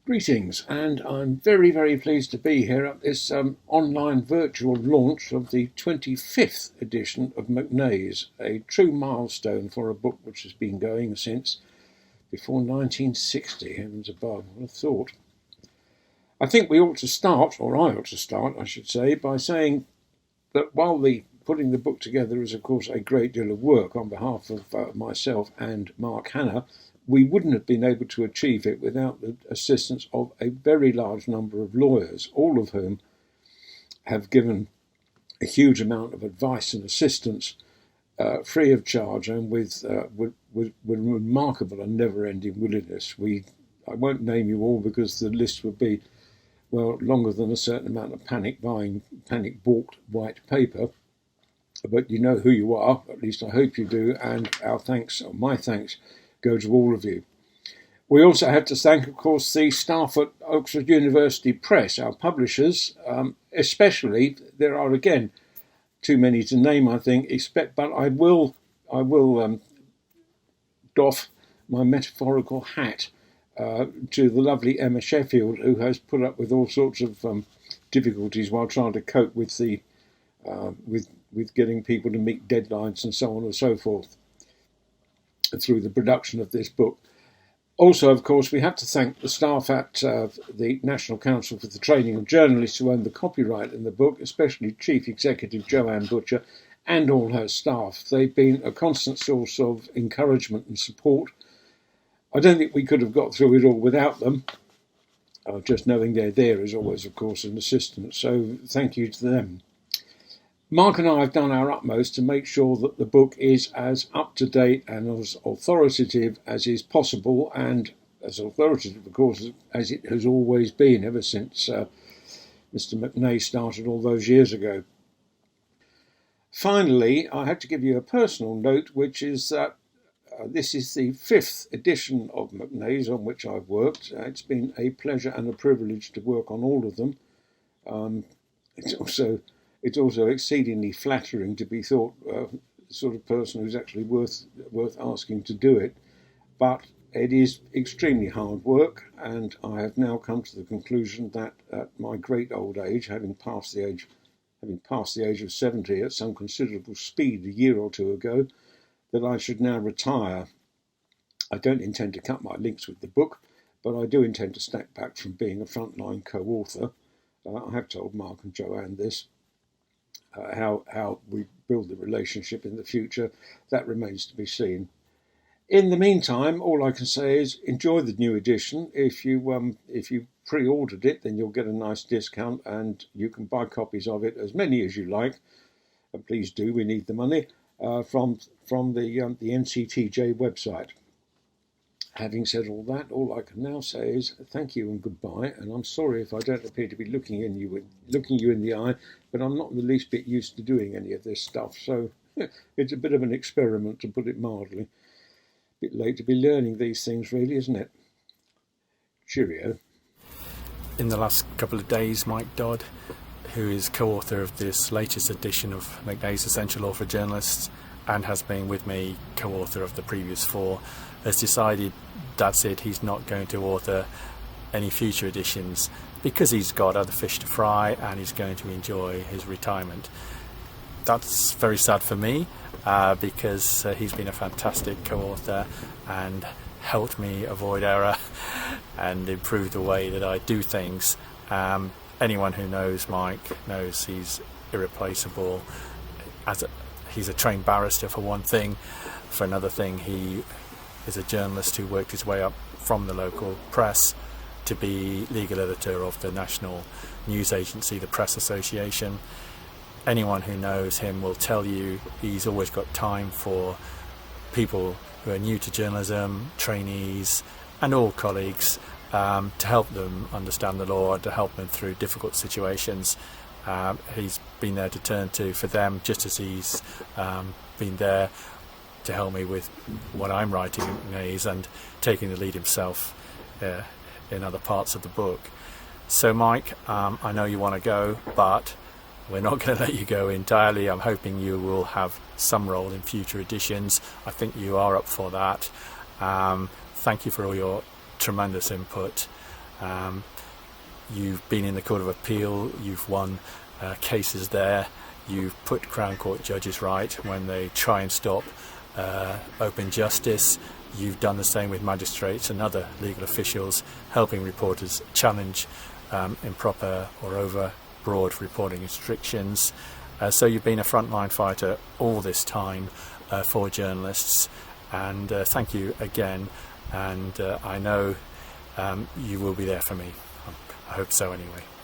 Greetings, and I'm very, very pleased to be here at this online virtual launch of the 25th edition of McNae's, a true milestone for a book which has been going since before 1960, heavens above, what a thought. I think we ought to start, or I ought to start, I should say, by saying that while putting the book together is, of course, a great deal of work on behalf of myself and Mark Hanna, we wouldn't have been able to achieve it without the assistance of a very large number of lawyers, all of whom have given a huge amount of advice and assistance free of charge and with remarkable and never-ending willingness. I won't name you all because the list would be, well, longer than a certain amount of panic-balked white paper. But you know who you are, at least I hope you do, and our thanks, or my thanks, go to all of you. We also had to thank, of course, the staff at Oxford University Press, our publishers, especially. There are, again, too many to name, I think, but I will doff my metaphorical hat to the lovely Emma Sheffield, who has put up with all sorts of difficulties while trying to cope with with getting people to meet deadlines and so on and so forth through the production of this book. Also, of course, we have to thank the staff at the National Council for the Training of Journalists who own the copyright in the book, especially Chief Executive Joanne Butcher and all her staff. They've been a constant source of encouragement and support. I don't think we could have got through it all without them. Just knowing they're there is always, of course, an assistance. So thank you to them. Mark and I have done our utmost to make sure that the book is as up-to-date and as authoritative as is possible, and as authoritative, of course, as it has always been ever since Mr. McNae's started all those years ago. Finally, I have to give you a personal note, which is that this is the 5th edition of McNae's on which I've worked. It's been a pleasure and a privilege to work on all of them. It's also exceedingly flattering to be thought the sort of person who's actually worth asking to do it. But it is extremely hard work, and I have now come to the conclusion that at my great old age, having passed the age of 70 at some considerable speed a year or two ago, that I should now retire. I don't intend to cut my links with the book, but I do intend to step back from being a frontline co-author. I have told Mark and Joanne this. How we build the relationship in the future, that remains to be seen. In the meantime, all I can say is enjoy the new edition. If you pre-ordered it, then you'll get a nice discount, and you can buy copies of it, as many as you like. And please do, we need the money from the NCTJ website. Having said all that, all I can now say is thank you and goodbye, and I'm sorry if I don't appear to be looking you in the eye, but I'm not the least bit used to doing any of this stuff, so it's a bit of an experiment, to put it mildly. A bit late to be learning these things, really, isn't it? Cheerio. In the last couple of days, Mike Dodd, who is co-author of this latest edition of McNae's Essential Law for Journalists and has been with me co-author of the previous 4, has decided that's it, he's not going to author any future editions because he's got other fish to fry and he's going to enjoy his retirement. That's very sad for me because he's been a fantastic co-author and helped me avoid error and improve the way that I do things. Anyone who knows Mike knows he's irreplaceable. He's a trained barrister, for one thing. For another thing, he is a journalist who worked his way up from the local press to be legal editor of the national news agency, the Press Association. Anyone who knows him will tell you he's always got time for people who are new to journalism, trainees, and all colleagues, to help them understand the law, to help them through difficult situations. He's been there to turn to for them, just as he's been there to help me with what I'm writing in McNae's and taking the lead himself in other parts of the book. So Mike, I know you want to go, but we're not going to let you go entirely. I'm hoping you will have some role in future editions. I think you are up for that. Thank you for all your tremendous input. You've been in the Court of Appeal, you've won cases there, you've put Crown Court judges right when they try and stop open justice. You've done the same with magistrates and other legal officials, helping reporters challenge improper or over broad reporting restrictions. So you've been a frontline fighter all this time for journalists, and thank you again, and I know you will be there for me. I hope so anyway.